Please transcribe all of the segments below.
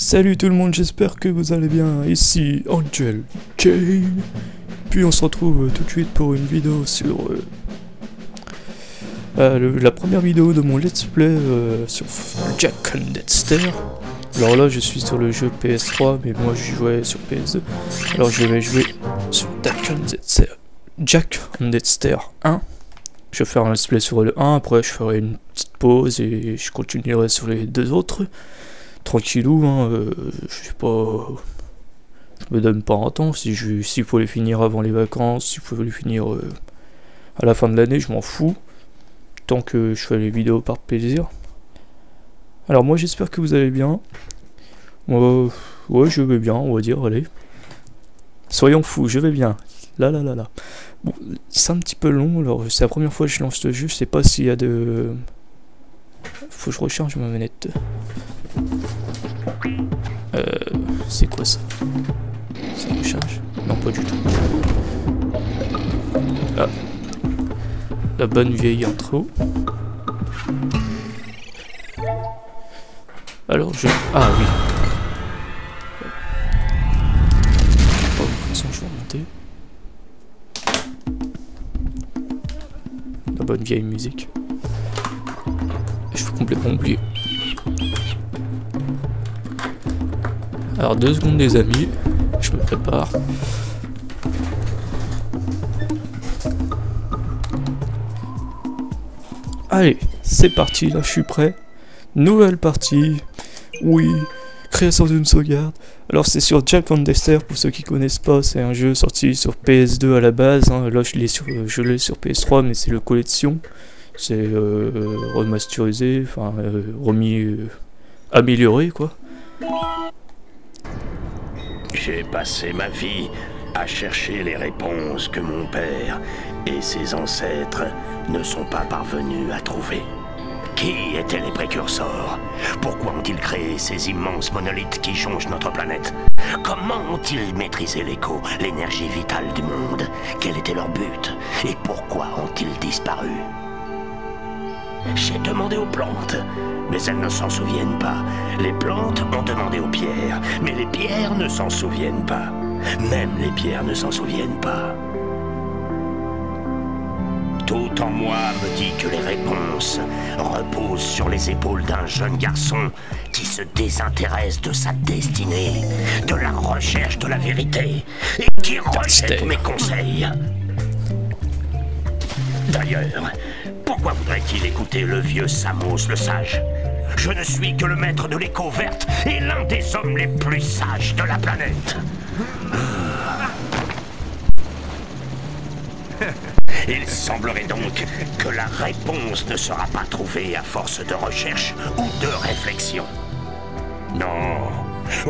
Salut tout le monde, j'espère que vous allez bien, ici Angel Jane. Puis on se retrouve tout de suite pour une vidéo sur la première vidéo de mon let's play sur Jak and Daxter. Alors là je suis sur le jeu PS3 mais moi je jouais sur PS2. Alors je vais jouer sur Jak and Daxter 1. Je vais faire un let's play sur le 1, après je ferai une petite pause et je continuerai sur les deux autres. Tranquillou, hein, je sais pas, je me donne pas un temps, s'il faut les finir avant les vacances, s'il faut les finir à la fin de l'année, je m'en fous, tant que je fais les vidéos par plaisir. Alors moi j'espère que vous allez bien, ouais je vais bien, on va dire, allez, soyons fous, je vais bien, là. Bon, c'est un petit peu long, alors c'est la première fois que je lance ce jeu, je sais pas s'il y a de... Faut que je recharge ma manette. C'est quoi ça? Ça recharge? Non, pas du tout. Ah. La bonne vieille intro. Alors je... Ah oui. Oh, je vais remonter. La bonne vieille musique. Je vais complètement oublier. Alors 2 secondes les amis, je me prépare. Allez, c'est parti, là je suis prêt. Nouvelle partie. Oui, création d'une sauvegarde. Alors c'est sur Jak and Daxter, pour ceux qui connaissent pas, c'est un jeu sorti sur PS2 à la base. Hein. Là je l'ai sur PS3 mais c'est le collection. C'est remasterisé, enfin remis, amélioré quoi. J'ai passé ma vie à chercher les réponses que mon père et ses ancêtres ne sont pas parvenus à trouver. Qui étaient les précurseurs? Pourquoi ont-ils créé ces immenses monolithes qui jonchent notre planète? Comment ont-ils maîtrisé l'écho, l'énergie vitale du monde? Quel était leur but? Et pourquoi ont-ils disparu? J'ai demandé aux plantes, mais elles ne s'en souviennent pas. Les plantes ont demandé aux pierres, mais les pierres ne s'en souviennent pas. Même les pierres ne s'en souviennent pas. Tout en moi me dit que les réponses reposent sur les épaules d'un jeune garçon qui se désintéresse de sa destinée, de la recherche de la vérité, et qui rejette mes conseils. D'ailleurs, pourquoi voudrait-il écouter le vieux Samos le sage? Je ne suis que le maître de l'écho verte et l'un des hommes les plus sages de la planète. Il semblerait donc que la réponse ne sera pas trouvée à force de recherche ou de réflexion. Non,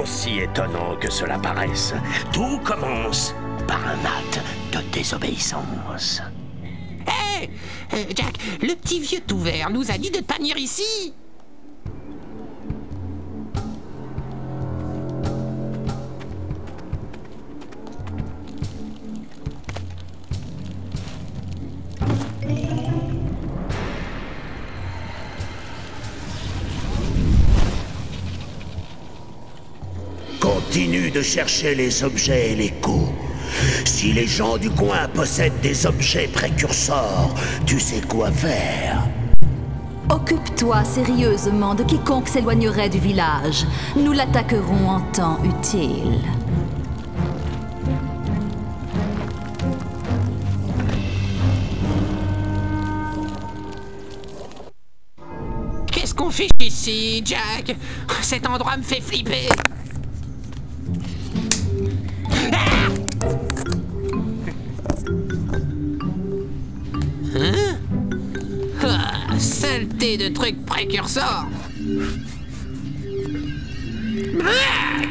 aussi étonnant que cela paraisse, tout commence par un acte de désobéissance. Hé Jack, le petit vieux tout vert nous a dit de ne pas venir ici. Continue de chercher les objets et l'écho. Si les gens du coin possèdent des objets précurseurs, tu sais quoi faire. Occupe-toi sérieusement de quiconque s'éloignerait du village. Nous l'attaquerons en temps utile. Qu'est-ce qu'on fait ici, Jack? Cet endroit me fait flipper. Saleté de trucs précurseurs.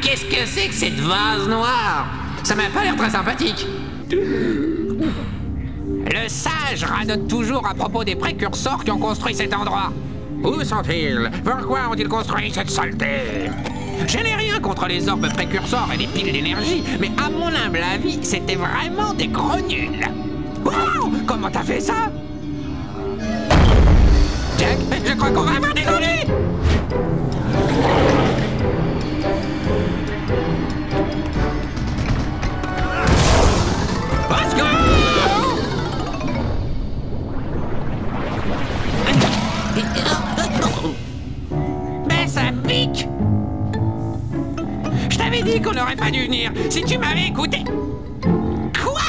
Qu'est-ce que c'est que cette vase noire? Ça m'a pas l'air très sympathique. Le sage radote toujours à propos des précurseurs qui ont construit cet endroit. Où sont-ils? Pourquoi ont-ils construit cette saleté? Je n'ai rien contre les orbes précurseurs et les piles d'énergie, mais à mon humble avis, c'était vraiment des gros nuls. Wow! Comment t'as fait ça? Jack, je crois qu'on va avoir des ennuis. Mais ça pique! Je t'avais dit qu'on n'aurait pas dû venir si tu m'avais écouté. Quoi?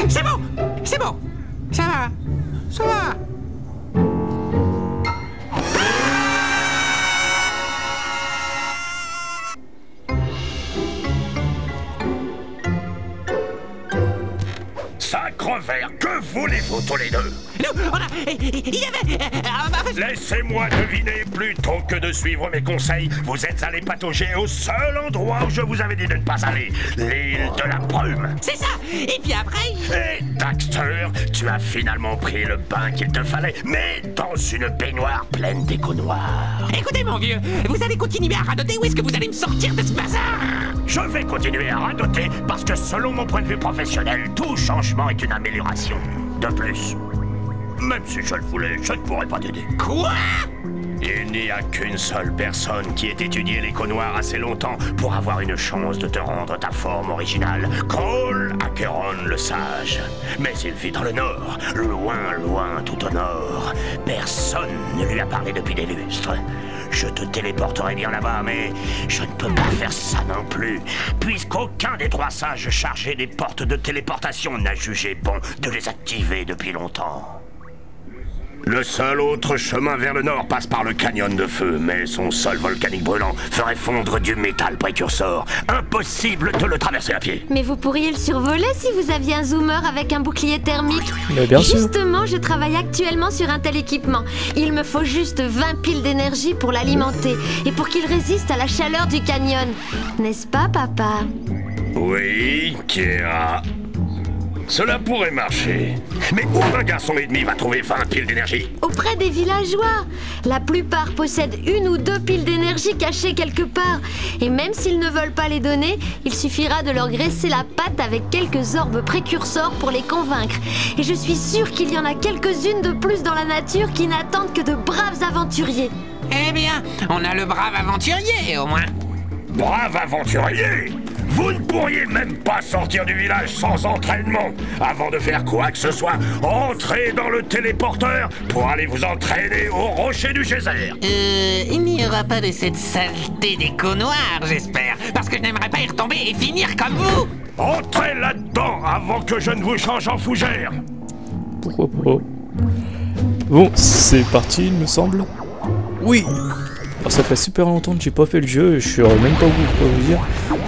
C'est bon! C'est bon! Ça va! Ça va! Sacre vert, que voulez-vous tous les deux? Nous, on a... Il y avait... Laissez-moi deviner, plutôt que de suivre mes conseils, vous êtes allé patauger au seul endroit où je vous avais dit de ne pas aller, l'île de la Brume. C'est ça! Et puis après... Et Daxter, tu as finalement pris le bain qu'il te fallait, mais dans une baignoire pleine d'échos noirs. Écoutez, mon vieux, vous allez continuer à radoter ou est-ce que vous allez me sortir de ce bazar? Je vais continuer à radoter parce que selon mon point de vue professionnel, tout changement est une amélioration. De plus, même si je le voulais, je ne pourrais pas t'aider. Quoi? Il n'y a qu'une seule personne qui ait étudié l'écho noir assez longtemps pour avoir une chance de te rendre ta forme originale. Cole Acheron le Sage. Mais il vit dans le nord, loin, loin, tout au nord. Personne ne lui a parlé depuis des lustres. Je te téléporterai bien là-bas, mais je ne peux pas faire ça non plus, puisqu'aucun des 3 sages chargés des portes de téléportation n'a jugé bon de les activer depuis longtemps. Le seul autre chemin vers le nord passe par le canyon de feu, mais son sol volcanique brûlant ferait fondre du métal précurseur. Impossible de le traverser à pied. Mais vous pourriez le survoler si vous aviez un zoomer avec un bouclier thermique. Mais bien sûr. Justement, je travaille actuellement sur un tel équipement. Il me faut juste 20 piles d'énergie pour l'alimenter et pour qu'il résiste à la chaleur du canyon. N'est-ce pas, papa? Oui, Kira. Cela pourrait marcher. Mais où un garçon et demi va trouver 20 piles d'énergie? Auprès des villageois. La plupart possèdent 1 ou 2 piles d'énergie cachées quelque part. Et même s'ils ne veulent pas les donner, il suffira de leur graisser la patte avec quelques orbes précurseurs pour les convaincre. Et je suis sûre qu'il y en a quelques-unes de plus dans la nature qui n'attendent que de braves aventuriers. Eh bien, on a le brave aventurier, au moins. Brave aventurier! Vous ne pourriez même pas sortir du village sans entraînement. Avant de faire quoi que ce soit, entrez dans le téléporteur pour aller vous entraîner au rocher du geyser. Il n'y aura pas de cette saleté d'écho noir, j'espère. Parce que je n'aimerais pas y retomber et finir comme vous. Entrez là-dedans avant que je ne vous change en fougère. Pourquoi pas? Bon, c'est parti, il me semble. Oui. Alors, ça fait super longtemps que j'ai pas fait le jeu, je saurais même pas quoi vous dire.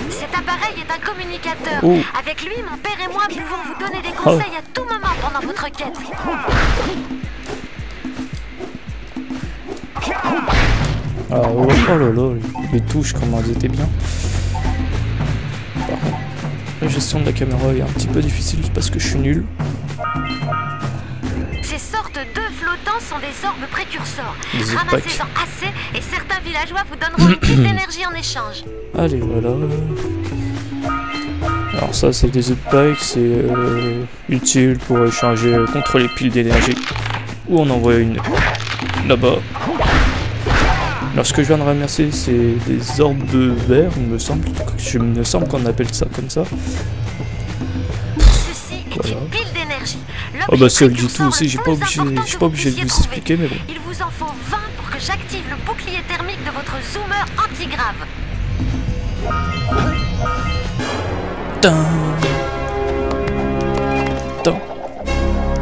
Cet appareil est un communicateur. Oh. Avec lui, mon père et moi pouvons vous donner des conseils à tout moment pendant votre quête. Ah ouais, oh là là, les touches comment elles étaient bien. Par contre, la gestion de la caméra est un petit peu difficile parce que je suis nul. Ces sortes d'œufs flottants sont des orbes précurseurs. Des œufs Ramassez-en assez et certains villageois vous donneront une petite énergie en échange. Allez, voilà. Alors ça, c'est des œufs packs, c'est utile pour échanger contre les piles d'énergie. Ou on envoie une là-bas. Alors ce que je viens de ramasser, c'est des orbes verts, il me semble. Je me semble qu'on appelle ça comme ça. Ceci est Voilà. une pile d'énergie. Oh bah si elle dit tout aussi, je suis pas obligé de vous expliquer, mais bon. Il vous en faut 20 pour que j'active le bouclier thermique de votre zoomer antigrave. Tain. Tain.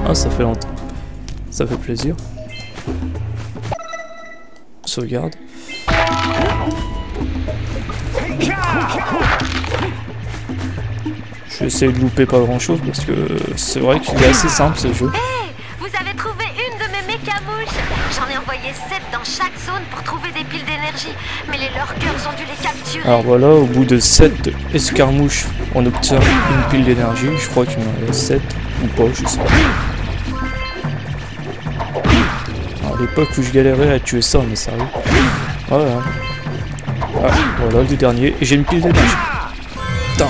Ah, ça fait longtemps. Ça fait plaisir. Sauvegarde. Je vais essayer de louper pas grand chose parce que c'est vrai qu'il est assez simple ce jeu. Hé, vous avez trouvé une de mes mécamouches. J'en ai envoyé 7 dans chaque zone pour trouver des piles d'énergie. Mais les lurkers ont dû les capturer. Alors voilà, au bout de 7 escarmouches, on obtient une pile d'énergie. Je crois qu'il m'en reste 7 ou pas, je sais pas. À l'époque où je galérais à tuer ça, mais sérieux. Voilà. Ah, voilà le dernier. Et j'ai une pile d'énergie. Putain.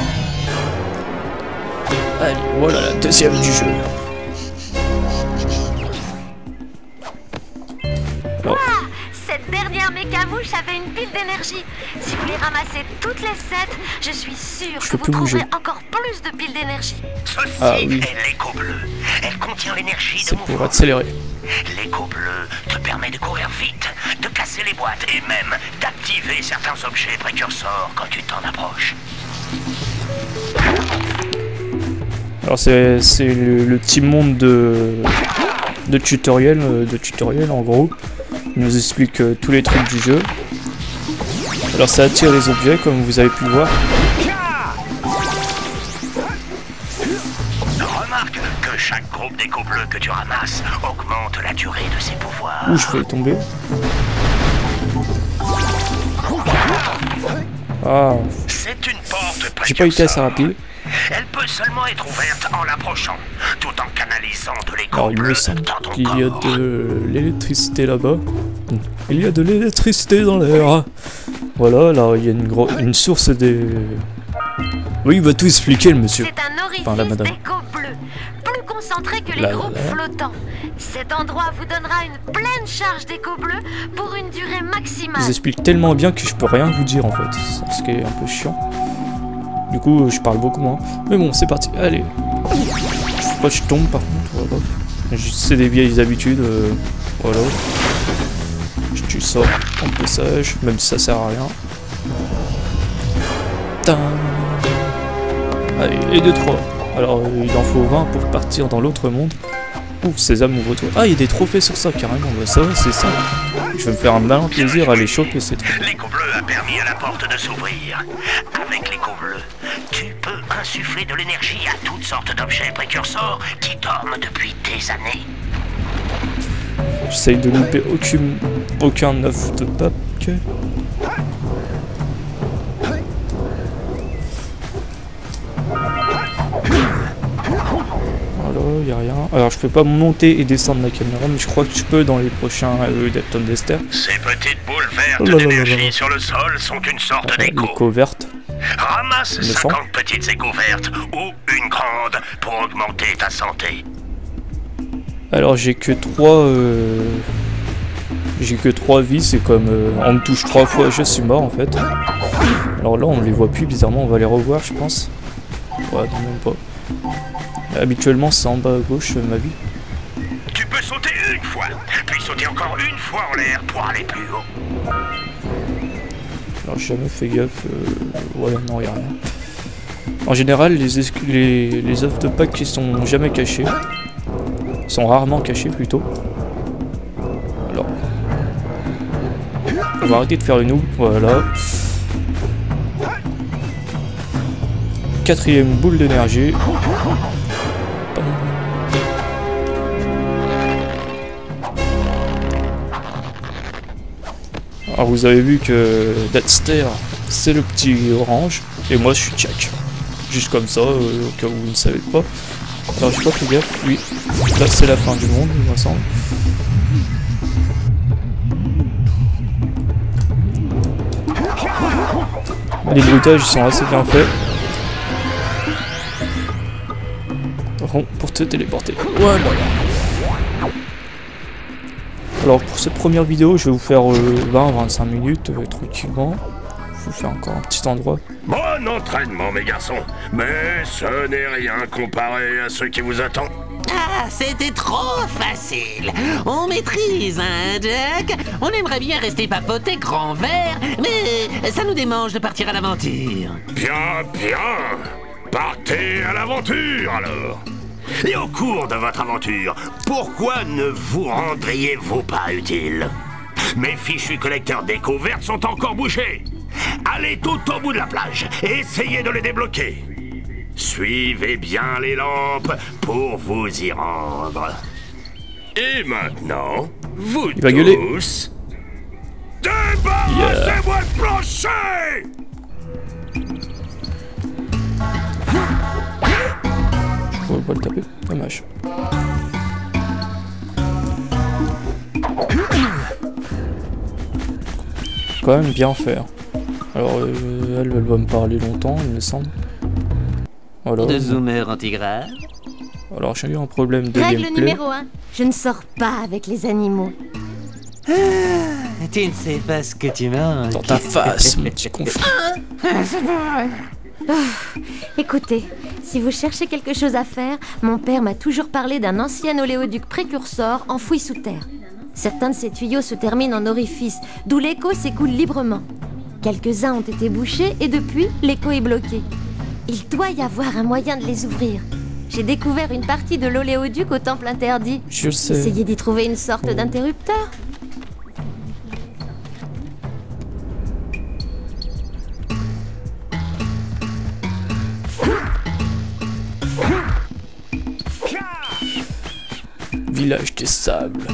Allez, voilà la deuxième du jeu. Cette dernière mécamouche rouge avait une pile d'énergie. Si vous les ramassez toutes les 7, je suis sûre Je que peux vous plus trouverez bouger. encore plus de piles d'énergie. Ceci oui. est l'écho bleu. Elle contient l'énergie de C'est pour mouvement. accélérer. L'écho bleu te permet de courir vite, de casser les boîtes et même d'activer certains objets précurseurs quand tu t'en approches. Alors c'est le petit monde de tutoriel, en gros. Il nous explique tous les trucs du jeu. Alors ça attire les objets comme vous avez pu le voir. Remarque que chaque groupe d'écho bleus que tu ramasses augmente la durée de ses pouvoirs. Ouh, je vais tomber. Ah, C'est une porte j'ai pas été assez précurseur. rapide. Elle peut seulement être ouverte en l'approchant, tout en canalisant de l'écho Alors il me bleu semble dans ton qu'il y a corps. de l'électricité là-bas. Il y a de l'électricité dans l'air. Voilà, là il y a une source des... Oui, il va tout expliquer le monsieur. C'est un orifice Enfin, la madame. d'écho bleu, plus concentré que les Là, groupes là. flottants. Cet endroit vous donnera une pleine charge d'écho bleu pour une durée maximale. Ils expliquent tellement bien que je peux rien vous dire en fait. C'est ce qui est un peu chiant. Du coup, je parle beaucoup moins. Mais bon, c'est parti. Allez. Faut pas que je tombe par contre. Voilà. C'est des vieilles habitudes. Voilà. Je tue ça en passage, même si ça sert à rien. Tin. Allez, et 2, 3. Alors, il en faut 20 pour partir dans l'autre monde. Ouf, Sésame, ouvre-toi. Ah, il y a des trophées sur ça, carrément. Bah, ça va, c'est ça. Je vais me faire un malin plaisir à les choper, ces trucs. L'écho bleu a permis à la porte de s'ouvrir. Avec l'écho bleu, tu peux insuffler de l'énergie à toutes sortes d'objets précurseurs qui dorment depuis des années. J'essaye de louper aucun œuf de pape. Voilà, y a rien. Alors je peux pas monter et descendre la caméra, mais je crois que je peux dans les prochains Dayton Dester. Ces petites boules vertes Oh là là là là d'énergie là. sur le sol sont une sorte d'écho. L'écho verte. Ramasse 900. 50 petites échos vertes ou une grande pour augmenter ta santé. Alors j'ai que 3 j'ai que 3 vies, c'est comme on me touche 3 fois, je suis mort en fait. Alors là on les voit plus bizarrement, on va les revoir je pense. Ouais, non, même pas. Habituellement c'est en bas à gauche ma vie. Tu peux sauter une fois, puis sauter encore une fois en l'air pour aller plus haut. Alors j'ai jamais fait gaffe, ouais non y'a rien. En général les œufs de Pâques qui sont jamais cachés. Ils sont rarement cachés plutôt. Alors. On va arrêter de faire le noob, voilà. 4ème boule d'énergie. Alors vous avez vu que Dexter c'est le petit orange et moi je suis Jack. Juste comme ça, au cas où vous ne savez pas. Alors j'ai pas fait gaffe, oui. Là c'est la fin du monde, il me semble. Les bruitages ils sont assez bien faits. Rond pour te téléporter. Ouais, voilà. Alors pour cette première vidéo, je vais vous faire 20-25 minutes tranquillement. Je vais vous faire encore un petit endroit. Bon entraînement mes garçons, mais ce n'est rien comparé à ce qui vous attend. Ah, c'était trop facile. On maîtrise, hein, Jack? On aimerait bien rester papoté grand vert, mais ça nous démange de partir à l'aventure. Bien, bien. Partez à l'aventure alors. Et au cours de votre aventure, pourquoi ne vous rendriez-vous pas utile? Mes fichus collecteurs d'échos vertes sont encore bouchés. Allez tout au bout de la plage et essayez de les débloquer. Suivez bien les lampes pour vous y rendre. Et maintenant, vous Il va gueuler. tous... Débarrassez-moi le plancher! Je peux pas le taper, dommage. Quand même bien faire. Alors elle va me parler longtemps, il me semble. Voilà. De zoomer antigrave. Alors j'ai eu un problème de Règle gameplay. numéro 1. Je ne sors pas avec les animaux. Tu ne sais pas ce que tu manges. Dans ta face, mon petit con. Écoutez, si vous cherchez quelque chose à faire, mon père m'a toujours parlé d'un ancien oléoduc précurseur enfoui sous terre. Certains de ces tuyaux se terminent en orifice, d'où l'écho s'écoule librement. Quelques-uns ont été bouchés et depuis, l'écho est bloqué. Il doit y avoir un moyen de les ouvrir. J'ai découvert une partie de l'oléoduc au temple interdit. Je sais. Essayez d'y trouver une sorte d'interrupteur. Village des sables.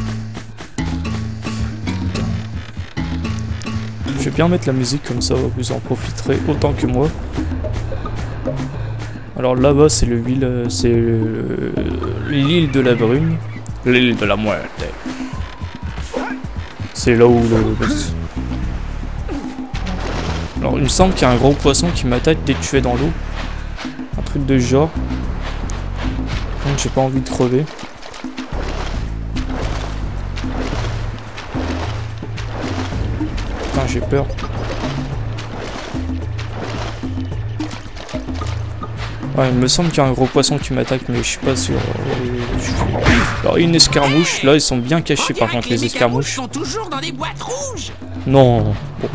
Je vais bien mettre la musique comme ça, vous en profiterez autant que moi. Alors là-bas c'est l'île de la brume, l'île de la muerte. C'est là où le... Alors il me semble qu'il y a un gros poisson qui m'attaque dès que tu es dans l'eau. Un truc de ce genre. Donc j'ai pas envie de crever. Putain, j'ai peur. Ouais, il me semble qu'il y a un gros poisson qui m'attaque, mais je suis pas sûr. Alors, une escarmouche. Là, ils sont bien cachés par contre, les escarmouches. Sont toujours dans des boîtes rouges. Non. Bon.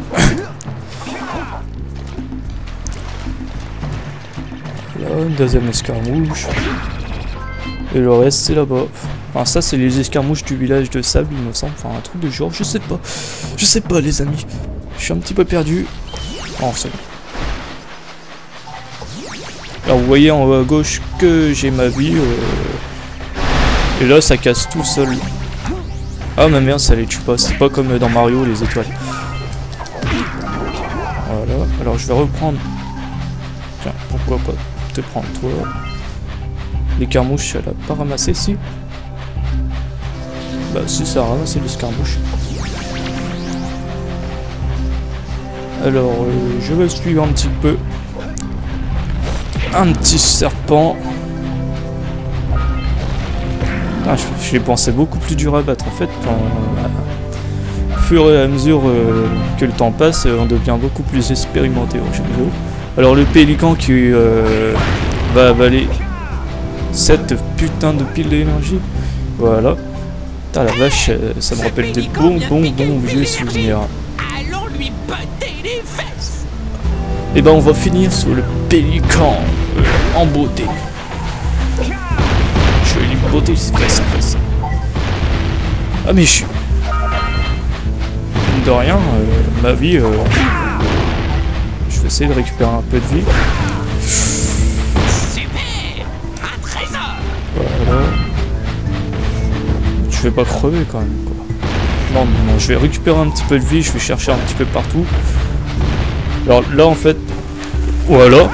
Là, une deuxième escarmouche. Et le reste, c'est là-bas. Enfin, ça, c'est les escarmouches du village de sable, il me semble. Enfin, un truc de genre, je sais pas. Je sais pas, les amis. Je suis un petit peu perdu. Oh, c'est bon. Alors, vous voyez en haut à gauche que j'ai ma vie. Et là, ça casse tout seul. Ah, ma merde, ça les tue pas. C'est pas comme dans Mario, les étoiles. Voilà. Alors, je vais reprendre. Tiens, pourquoi pas te prendre toi. Les carmouches, elle a pas ramassé, si. Bah si, ça a ramassé les escarmouches. Alors, je vais suivre un petit peu. Un petit serpent. Ah, je les pensais beaucoup plus dur à battre. En fait, au fur et à mesure que le temps passe, on devient beaucoup plus expérimenté en jeu vidéo. Alors, le pélican qui va avaler cette putain de pile d'énergie. Voilà. Putain, la vache, ça me rappelle des bons vieux souvenirs. Allons lui botter les fesses. Et ben on va finir sur le pélican en beauté. Je vais lui botter ses fesses. Ah mais je suis... de rien, ma vie... je vais essayer de récupérer un peu de vie. Super. Un trésor. Voilà. Je vais pas crever quand même quoi. Non, je vais récupérer un petit peu de vie, je vais chercher un petit peu partout. Alors là en fait, voilà.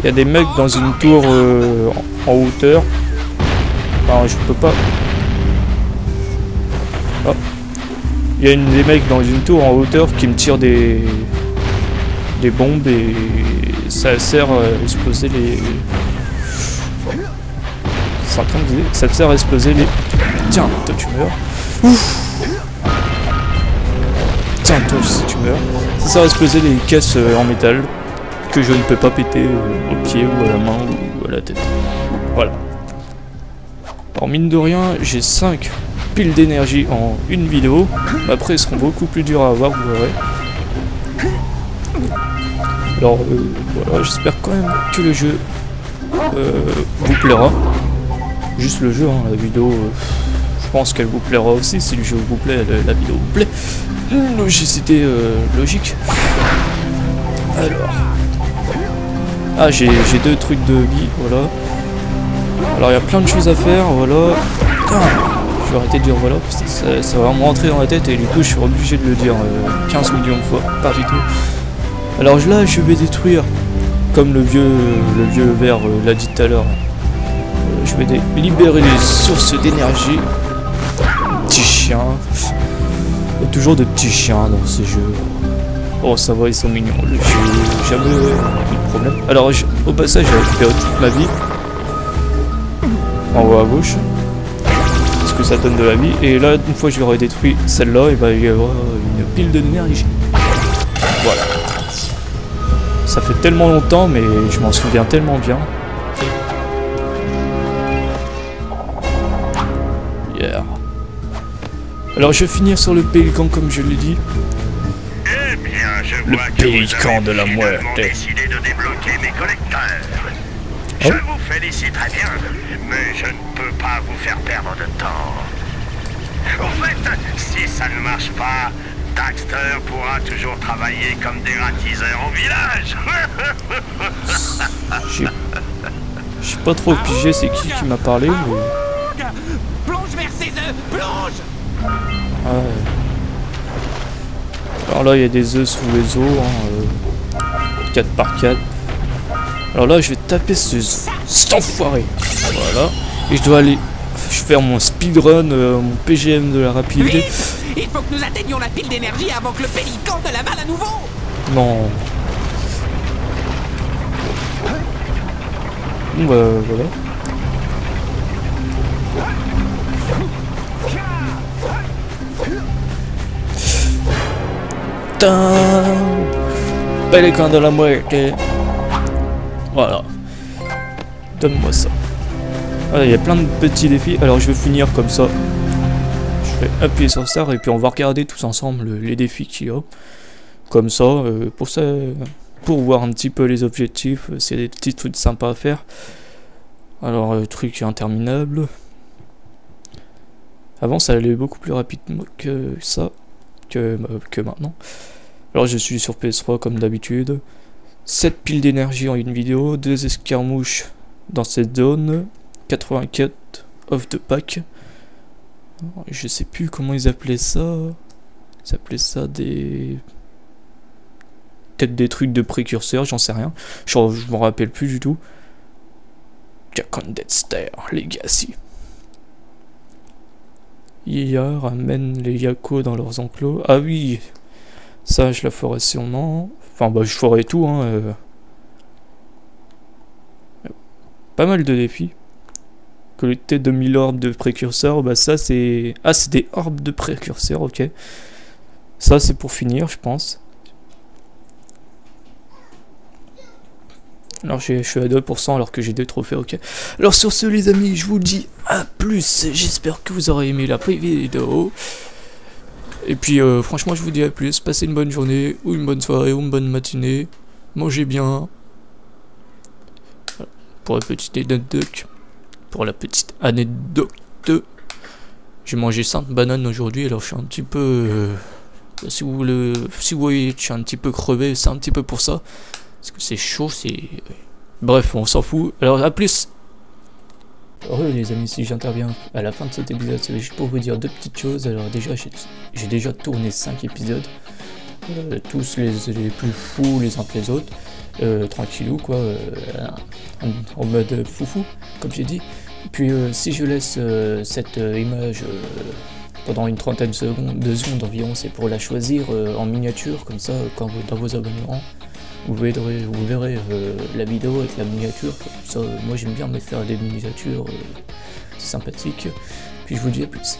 Il y a des mecs dans une tour en hauteur. Alors je peux pas. Oh. Il y a des mecs dans une tour en hauteur qui me tirent des bombes et ça sert à exploser les... Ça sert à exploser les... Tiens, toi tu meurs. Ouf. Tiens, toi aussi tu meurs. Ça sert à exploser les caisses en métal que je ne peux pas péter au pied ou à la main ou à la tête. Voilà. Alors mine de rien, j'ai 5 piles d'énergie en une vidéo. Après, elles seront beaucoup plus dures à avoir, vous verrez. Alors voilà, j'espère quand même que le jeu vous plaira. Juste le jeu, hein, la vidéo, je pense qu'elle vous plaira aussi. Si le jeu vous plaît, la vidéo vous plaît. Logicité logique. Alors. Ah, j'ai 2 trucs de vie, voilà. Alors il y a plein de choses à faire, voilà. Putain, je vais arrêter de dire voilà, parce que ça va me rentrer dans la tête et du coup je suis obligé de le dire 15 millions de fois par vidéo. Alors là, je vais détruire, comme le vieux vert l'a dit tout à l'heure. Je vais libérer les sources d'énergie. Petit chien. Il y a toujours de petits chiens dans ces jeux. Oh ça va, ils sont mignons. J'ai jamais eu de problème. Alors au passage, j'ai récupéré toute ma vie. En haut à gauche. Parce que ça donne de la vie. Et là, une fois que j'aurai détruit celle-là, et ben, il y aura une pile d'énergie. Voilà. Ça fait tellement longtemps, mais je m'en souviens tellement bien. Yeah. Alors je vais finir sur le pélican comme je l'ai dit. Eh bien, je Le vois que pélican vous de la avez muerte. finalement décidé de débloquer mes collecteurs. Je vous félicite très bien, mais je ne peux pas vous faire perdre de temps. En fait, si ça ne marche pas, Daxter pourra toujours travailler comme dératiseur en village. J'ai pas trop pigé c'est qui m'a parlé, mais... Plonge vers ses œufs, plonge. Ah ouais. Alors là, il y a des œufs sous les os, hein, 4 par 4. Alors là, je vais taper cet enfoiré. Voilà. Et je dois aller faire mon speedrun, mon PGM de la rapidité. Vite, il faut que nous atteignions la pile d'énergie avant que le pélican ne l'avale à nouveau. Non. Bon bah voilà. Pélican de la muerte. Voilà. Donne-moi ça. Il y a plein de petits défis. Alors je vais finir comme ça. Je vais appuyer sur ça et puis on va regarder tous ensemble les défis qu'il y a. Comme ça, pour voir un petit peu les objectifs. C'est des petits trucs sympas à faire. Alors truc interminable. Avant ça allait beaucoup plus rapidement que ça. Que maintenant. Alors je suis sur PS3 comme d'habitude. 7 piles d'énergie en une vidéo, 2 escarmouches dans cette zone, 84 off de pack. Je sais plus comment ils appelaient ça. Ils appelaient ça des... peut-être des trucs de précurseurs, j'en sais rien. Je m'en rappelle plus du tout. Jak on Deadster Legacy. IA ramène les Yako dans leurs enclos. Ah oui, ça je la ferai sûrement. Enfin bah je ferai tout hein. Pas mal de défis. Collecter 2000 orbes de précurseurs, bah ça c'est... Ah c'est des orbes de précurseurs, ok. Ça c'est pour finir je pense. Alors je suis à 2% alors que j'ai des trophées, ok. Alors sur ce les amis, je vous dis à plus. J'espère que vous aurez aimé la vidéo. Et puis franchement je vous dis à plus. Passez une bonne journée, ou une bonne soirée, ou une bonne matinée. Mangez bien. Voilà. Pour la petite anecdote. J'ai mangé 5 bananes aujourd'hui, alors je suis un petit peu... si vous voyez que je suis un petit peu crevé, c'est un petit peu pour ça. Parce que c'est chaud, c'est... Bref, on s'en fout. Alors à plus. Les amis, si j'interviens à la fin de cet épisode, c'est juste pour vous dire 2 petites choses. Alors déjà, j'ai déjà tourné 5 épisodes. Tous les plus fous les uns que les autres. Tranquillou quoi. En mode foufou, comme j'ai dit. Et puis si je laisse cette image... pendant une trentaine de secondes environ, c'est pour la choisir en miniature, comme ça, quand vous, dans vos abonnements, vous verrez la vidéo avec la miniature. Ça, moi j'aime bien me faire des miniatures, c'est sympathique. Puis je vous dis à plus.